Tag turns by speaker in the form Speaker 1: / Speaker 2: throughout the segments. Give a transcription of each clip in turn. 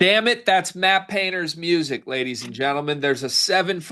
Speaker 1: Damn it, that's Matt Painter's music, ladies and gentlemen. There's a 7'6",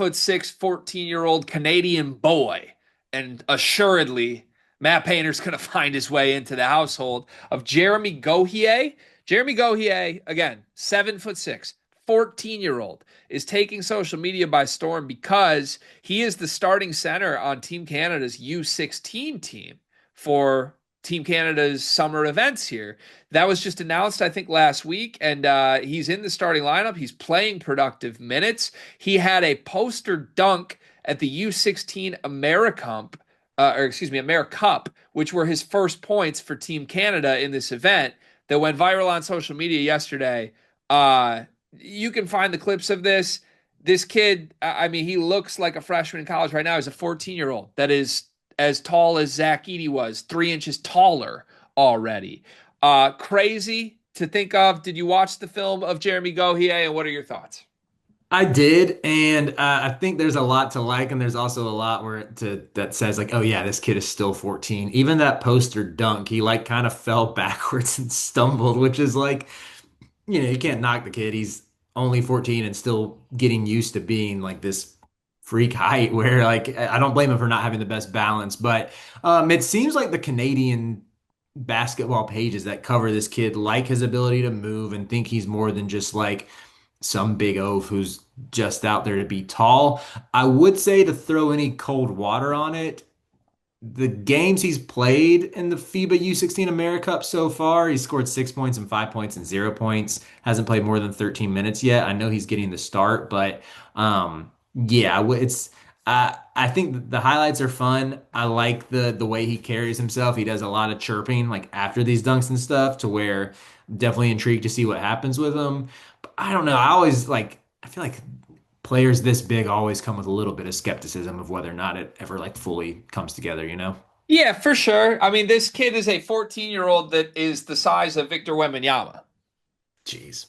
Speaker 1: 14-year-old Canadian boy, and assuredly, Matt Painter's going to find his way into the household of Jeremy Gohier. Jeremy Gohier, again, 7'6", 14-year-old, is taking social media by storm because he is the starting center on Team Canada's U16 team for Team Canada's summer events here. That was just announced, I think, last week, and he's in the starting lineup. He's playing productive minutes. He had a poster dunk at the U16 AmeriCup, AmeriCup, which were his first points for Team Canada in this event that went viral on social media yesterday. You can find the clips of this. This kid, I mean, he looks like a freshman in college right now. He's a 14-year-old that is as tall as Zach Edey was, 3 inches taller already. Crazy to think of. Did you watch the film of Jeremy Gohier, and what are your thoughts?
Speaker 2: I did, and I think there's a lot to like, and there's also a lot that says like, oh yeah, this kid is still 14. Even that poster dunk, he like kind of fell backwards and stumbled, which is like, you can't knock the kid. He's only 14 and still getting used to being like this freak height where like I don't blame him for not having the best balance, but it seems like the Canadian basketball pages that cover this kid like his ability to move and think he's more than just like some big oaf who's just out there to be tall. I would say to throw any cold water on it, the games he's played in the FIBA U16 AmeriCup so far, he's scored 6 points and 5 points and 0 points. Hasn't played more than 13 minutes yet. I know he's getting the start, but yeah, it's I think the highlights are fun. I like the way he carries himself. He does a lot of chirping like after these dunks and stuff to where I'm definitely intrigued to see what happens with him. But I don't know. I feel like players this big always come with a little bit of skepticism of whether or not it ever like fully comes together, you know?
Speaker 1: Yeah, for sure. I mean, this kid is a 14-year-old that is the size of Victor Wembanyama.
Speaker 2: Jeez.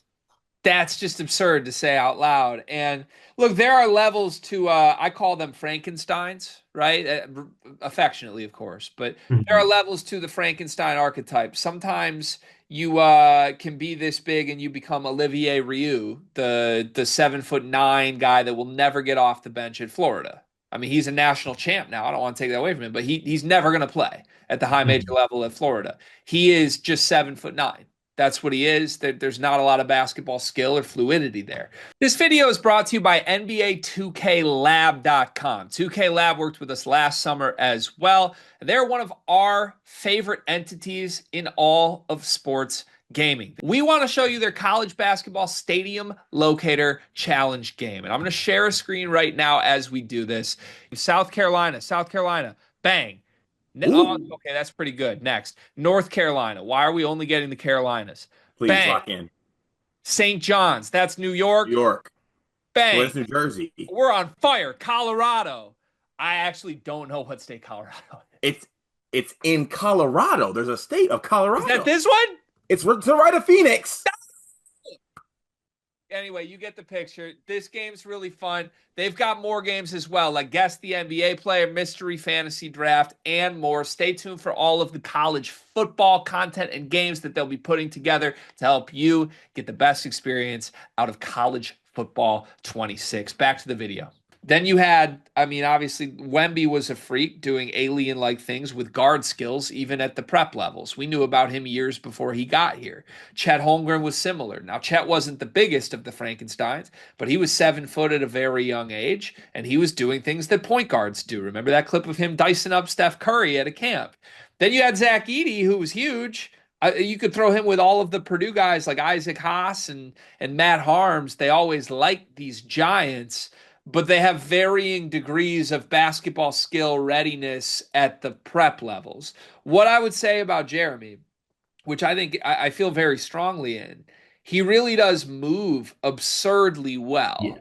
Speaker 1: That's just absurd to say out loud. And look, there are levels to I call them Frankensteins, right? Affectionately, of course, but there are
Speaker 2: Mhm.
Speaker 1: levels to the Frankenstein archetype. Sometimes you can be this big and you become Olivier Rioux, the 7'9" guy that will never get off the bench at Florida. I mean, he's a national champ now. I don't want to take that away from him, but he's never going to play at the high major
Speaker 2: Mhm.
Speaker 1: level at Florida. He is just 7'9". That's what he is. There's not a lot of basketball skill or fluidity there. This video is brought to you by NBA 2KLab.com. 2K Lab worked with us last summer as well. They're one of our favorite entities in all of sports gaming. We want to show you their college basketball stadium locator challenge game. And I'm going to share a screen right now as we do this. South Carolina, bang. Oh,
Speaker 2: Ooh,
Speaker 1: okay, that's pretty good. Next, North Carolina. Why are we only getting the Carolinas?
Speaker 3: Please
Speaker 1: Bang.
Speaker 3: lock in.
Speaker 1: St. John's. That's New
Speaker 3: New
Speaker 1: York.
Speaker 3: York.
Speaker 1: Bang.
Speaker 3: Where's New Jersey?
Speaker 1: We're on fire. Colorado. I actually don't know what state Colorado is.
Speaker 3: It's it's in Colorado. There's a state of
Speaker 1: Is that
Speaker 3: Colorado.
Speaker 1: this one?
Speaker 3: It's to the right of Phoenix.
Speaker 1: Anyway, you get the picture. This game's really fun. They've got more games as well, like Guess the NBA Player, Mystery Fantasy Draft, and more. Stay tuned for all of the college football content and games that they'll be putting together to help you get the best experience out of college football 26. Back to the video. Then you had, I mean, obviously, Wemby was a freak doing alien like things with guard skills, even at the prep levels. We knew about him years before he got here. Chet Holmgren was similar. Now, Chet wasn't the biggest of the Frankensteins, but he was 7 foot at a very young age, and he was doing things that point guards do. Remember that clip of him dicing up Steph Curry at a camp? Then you had Zach Edey, who was huge. You could throw him with all of the Purdue guys like Isaac Haas and Matt Harms. They always liked these giants, but they have varying degrees of basketball skill readiness at the prep levels. What I would say about Jeremy, which I think I feel very strongly in, he really does move absurdly
Speaker 2: yeah,
Speaker 1: well.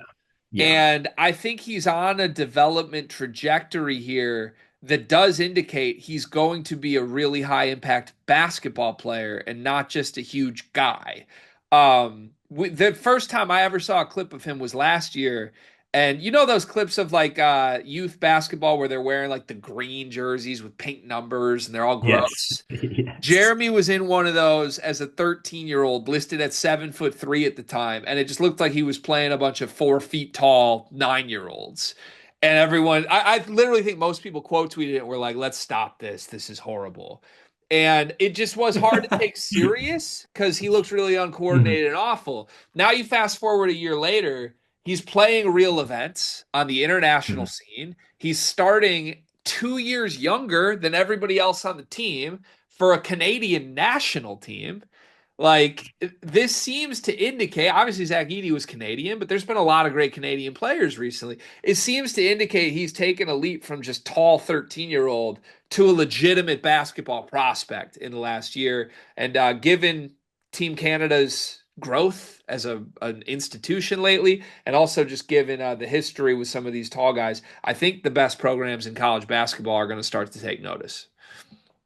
Speaker 2: yeah.
Speaker 1: And I think he's on a development trajectory here that does indicate he's going to be a really high impact basketball player and not just a huge guy. The first time I ever saw a clip of him was last year And you know those clips of like youth basketball where they're wearing like the green jerseys with pink numbers and they're all
Speaker 2: Yes.
Speaker 1: gross.
Speaker 2: Yes.
Speaker 1: Jeremy was in one of those as a 13-year-old, listed at 7'3" at the time, and it just looked like he was playing a bunch of 4 feet tall 9-year-olds. And everyone, I literally think most people quote tweeted it and were like, "Let's stop this. This is horrible." And it just was hard to take serious because he looks really
Speaker 2: Mhm.
Speaker 1: uncoordinated and awful. Now you fast forward a year later, he's playing real events on the international
Speaker 2: Mhm.
Speaker 1: scene. He's starting 2 years younger than everybody else on the team for a Canadian national team. Like this seems to indicate, obviously Zach Edey was Canadian, but there's been a lot of great Canadian players recently. It seems to indicate he's taken a leap from just tall 13-year-old to a legitimate basketball prospect in the last year. And given Team Canada's growth as an institution lately, and also just given the history with some of these tall guys, I think the best programs in college basketball are going to start to take notice.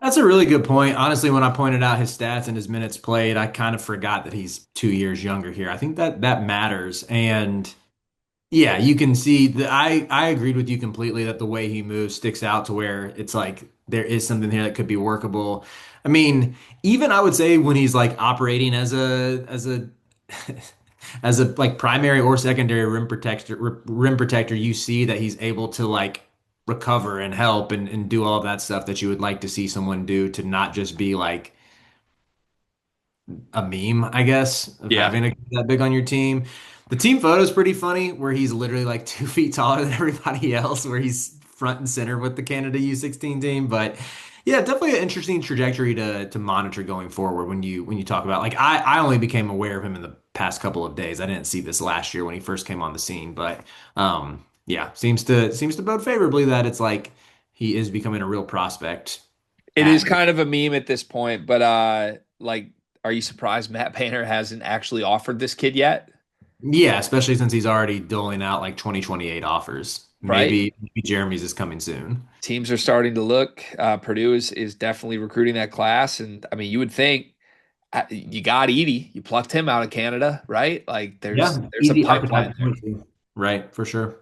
Speaker 2: That's a really good point. Honestly, when I pointed out his stats and his minutes played, I kind of forgot that he's 2 years younger here. I think that that matters. And yeah, you can see that I agreed with you completely that the way he moves sticks out to where it's like there is something here that could be workable. I mean, even I would say when he's like operating as a as a like primary or secondary rim protector, you see that he's able to like recover and help and do all of that stuff that you would like to see someone do to not just be like a meme, I guess, of
Speaker 1: Yeah.
Speaker 2: having a guy that big on your team. The team photo is pretty funny, where he's literally like 2 feet taller than everybody else, where he's front and center with the Canada U16 team. But yeah, definitely an interesting trajectory to monitor going forward when you talk about like I only became aware of him in the past couple of days. I didn't see this last year when he first came on the scene, but yeah, seems to bode favorably that it's like he is becoming a real prospect
Speaker 1: It is
Speaker 2: at
Speaker 1: kind of a meme at this point, but like, are you surprised Matt Painter hasn't actually offered this kid yet?
Speaker 2: Yeah, especially since he's already doling out like 2028 offers.
Speaker 1: Right?
Speaker 2: Maybe Jeremy's is coming soon.
Speaker 1: Teams are starting to look. Purdue is definitely recruiting that class, and I mean, you would think you got Edie, you plucked him out of Canada, right? Like,
Speaker 2: Yeah,
Speaker 1: there's a
Speaker 2: easy archetype
Speaker 1: pipeline
Speaker 2: to
Speaker 1: there.
Speaker 2: point to. Right, for sure.